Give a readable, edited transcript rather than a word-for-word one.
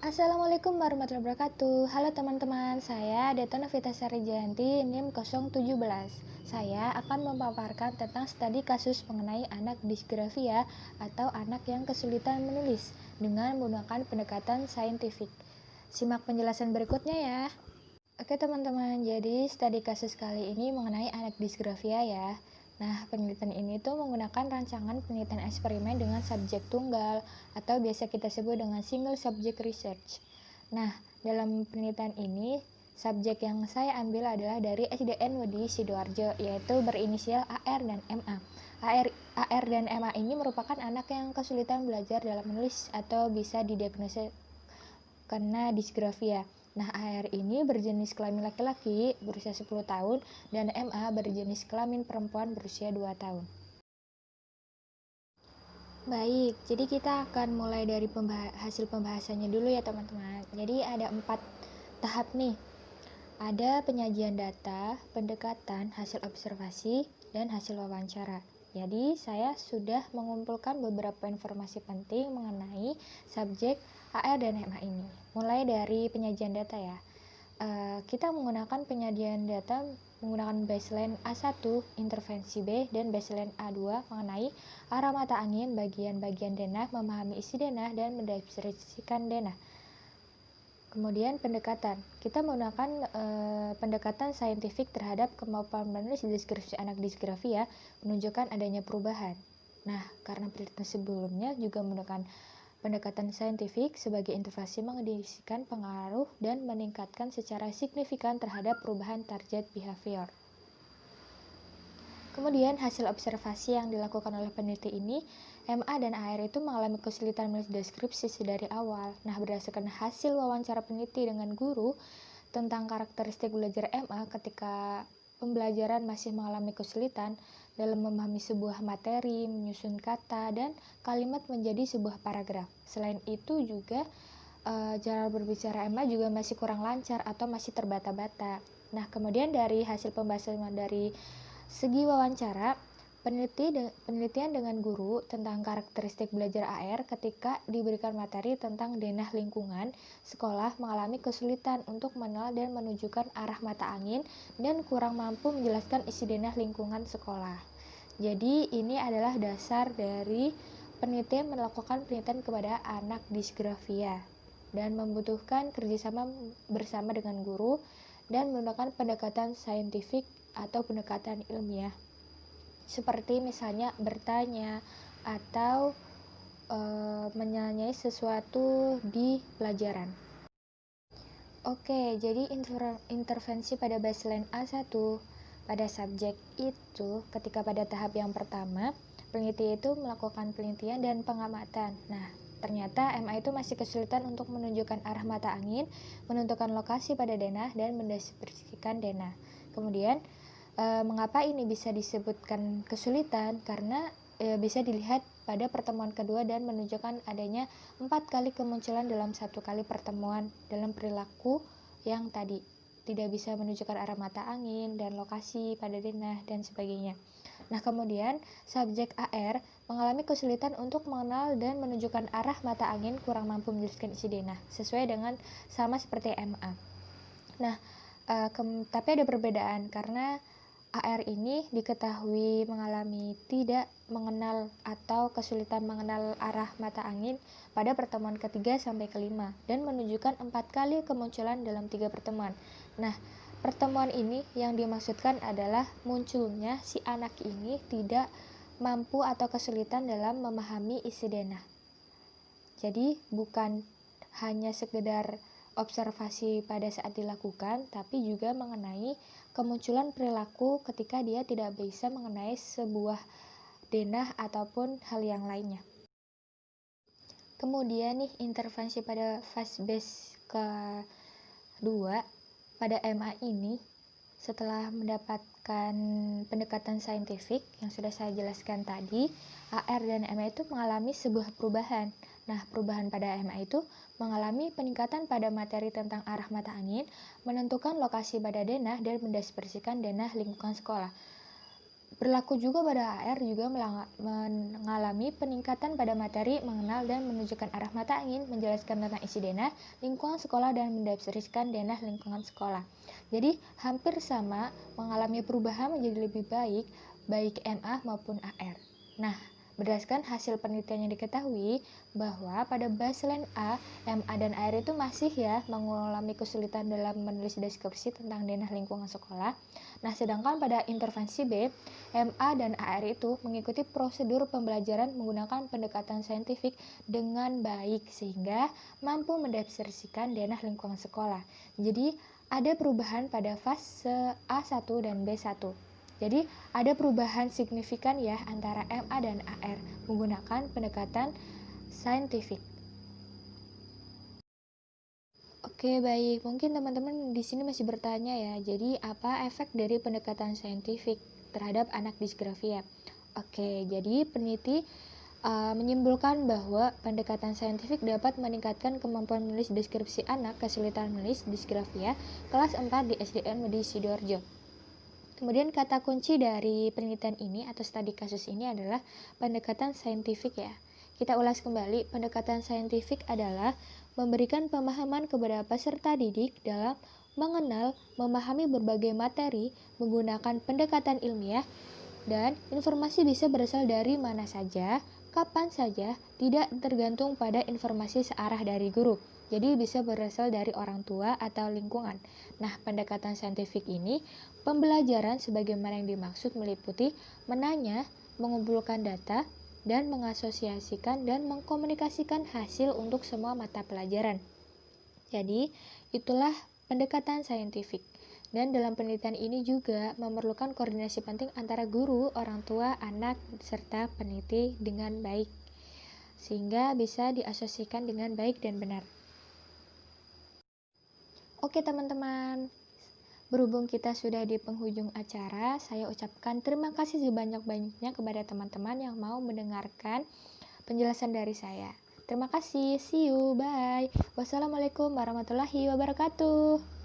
Assalamualaikum warahmatullahi wabarakatuh. Halo teman-teman, saya Deta Novita Sari Jayanti, NIM 017. Saya akan memaparkan tentang studi kasus mengenai anak disgrafia atau anak yang kesulitan menulis dengan menggunakan pendekatan saintifik. Simak penjelasan berikutnya ya. Oke teman-teman, jadi studi kasus kali ini mengenai anak disgrafia ya. Nah, penelitian ini tuh menggunakan rancangan penelitian eksperimen dengan subjek tunggal atau biasa kita sebut dengan single subject research. Nah, dalam penelitian ini, subjek yang saya ambil adalah dari SDN Wedi Sidoarjo, yaitu berinisial AR dan MA. AR dan MA ini merupakan anak yang kesulitan belajar dalam menulis atau bisa didiagnosa karena disgrafia. Nah, AR ini berjenis kelamin laki-laki berusia 10 tahun dan MA berjenis kelamin perempuan berusia 2 tahun. Baik, jadi kita akan mulai dari hasil pembahasannya dulu ya teman-teman. Jadi ada 4 tahap nih. Ada penyajian data, pendekatan, hasil observasi, dan hasil wawancara. Jadi saya sudah mengumpulkan beberapa informasi penting mengenai subjek AR dan MA ini. Mulai dari penyajian data ya. Kita menggunakan penyajian data menggunakan baseline A1 intervensi B dan baseline A2 mengenai arah mata angin, bagian-bagian denah, memahami isi denah, dan mendeskripsikan denah. Kemudian pendekatan, kita menggunakan pendekatan saintifik terhadap kemampuan menulis deskripsi anak disgrafia menunjukkan adanya perubahan. Nah, karena penelitian sebelumnya juga menggunakan pendekatan saintifik sebagai intervensi mengindikasikan pengaruh dan meningkatkan secara signifikan terhadap perubahan target behavior. Kemudian hasil observasi yang dilakukan oleh peneliti ini, MA dan AR itu mengalami kesulitan menulis deskripsi dari awal. Nah, berdasarkan hasil wawancara peneliti dengan guru tentang karakteristik belajar MA ketika pembelajaran masih mengalami kesulitan dalam memahami sebuah materi, menyusun kata, dan kalimat menjadi sebuah paragraf. Selain itu juga cara berbicara MA juga masih kurang lancar atau masih terbata-bata. Nah, kemudian dari hasil pembahasan dari segi wawancara, penelitian dengan guru tentang karakteristik belajar AR ketika diberikan materi tentang denah lingkungan sekolah mengalami kesulitan untuk mengenal dan menunjukkan arah mata angin dan kurang mampu menjelaskan isi denah lingkungan sekolah. Jadi ini adalah dasar dari penelitian melakukan penelitian kepada anak disgrafia dan membutuhkan kerjasama bersama dengan guru dan menggunakan pendekatan saintifik atau pendekatan ilmiah seperti misalnya bertanya atau menanyai sesuatu di pelajaran. Oke, jadi intervensi pada baseline A1 pada subjek itu ketika pada tahap yang pertama, peneliti itu melakukan penelitian dan pengamatan. Nah, ternyata MA itu masih kesulitan untuk menunjukkan arah mata angin, menentukan lokasi pada denah, dan mendeskripsikan denah. Kemudian, mengapa ini bisa disebutkan kesulitan? Karena bisa dilihat pada pertemuan kedua dan menunjukkan adanya 4 kali kemunculan dalam 1 kali pertemuan dalam perilaku yang tadi tidak bisa menunjukkan arah mata angin dan lokasi pada denah dan sebagainya. Nah, kemudian subjek AR mengalami kesulitan untuk mengenal dan menunjukkan arah mata angin, kurang mampu menjelaskan isi denah sesuai dengan sama seperti MA. Nah, tapi ada perbedaan karena AR ini diketahui mengalami tidak mengenal atau kesulitan mengenal arah mata angin pada pertemuan ketiga sampai kelima dan menunjukkan 4 kali kemunculan dalam 3 pertemuan. Nah, pertemuan ini yang dimaksudkan adalah munculnya si anak ini tidak mampu atau kesulitan dalam memahami isi denah. Jadi bukan hanya sekedar observasi pada saat dilakukan, tapi juga mengenai kemunculan perilaku ketika dia tidak bisa mengenai sebuah denah ataupun hal yang lainnya. Kemudian nih intervensi pada fase base kedua pada MA ini setelah mendapatkan pendekatan saintifik yang sudah saya jelaskan tadi, AR dan MA itu mengalami sebuah perubahan. Nah, perubahan pada MA itu mengalami peningkatan pada materi tentang arah mata angin, menentukan lokasi pada denah, dan mendeskripsikan denah lingkungan sekolah. Berlaku juga pada AR juga mengalami peningkatan pada materi, mengenal dan menunjukkan arah mata angin, menjelaskan tentang isi denah, lingkungan sekolah, dan mendeskripsikan denah lingkungan sekolah. Jadi hampir sama, mengalami perubahan menjadi lebih baik, baik MA maupun AR. Nah, berdasarkan hasil penelitian yang diketahui bahwa pada baseline A, MA dan AR itu masih ya mengalami kesulitan dalam menulis deskripsi tentang denah lingkungan sekolah. Nah, sedangkan pada intervensi B, MA dan AR itu mengikuti prosedur pembelajaran menggunakan pendekatan saintifik dengan baik sehingga mampu mendeskripsikan denah lingkungan sekolah. Jadi, ada perubahan pada fase A1 dan B1. Jadi, ada perubahan signifikan ya antara MA dan AR menggunakan pendekatan saintifik. Oke, baik. Mungkin teman-teman di sini masih bertanya ya. Jadi, apa efek dari pendekatan saintifik terhadap anak disgrafia? Oke, jadi peneliti menyimpulkan bahwa pendekatan saintifik dapat meningkatkan kemampuan menulis deskripsi anak kesulitan menulis disgrafia kelas 4 di SDN Medi Sidoarjo. Kemudian kata kunci dari penelitian ini atau studi kasus ini adalah pendekatan saintifik ya. Kita ulas kembali, pendekatan saintifik adalah memberikan pemahaman kepada peserta didik dalam mengenal, memahami berbagai materi menggunakan pendekatan ilmiah dan informasi bisa berasal dari mana saja, kapan saja, tidak tergantung pada informasi searah dari guru. Jadi bisa berasal dari orang tua atau lingkungan. Nah, pendekatan saintifik ini, pembelajaran sebagaimana yang dimaksud meliputi menanya, mengumpulkan data, dan mengasosiasikan dan mengkomunikasikan hasil untuk semua mata pelajaran. Jadi, itulah pendekatan saintifik. Dan dalam penelitian ini juga memerlukan koordinasi penting antara guru, orang tua, anak, serta peneliti dengan baik, sehingga bisa diasosiasikan dengan baik dan benar. Oke teman-teman, berhubung kita sudah di penghujung acara, saya ucapkan terima kasih sebanyak-banyaknya kepada teman-teman yang mau mendengarkan penjelasan dari saya. Terima kasih, see you, bye. Wassalamualaikum warahmatullahi wabarakatuh.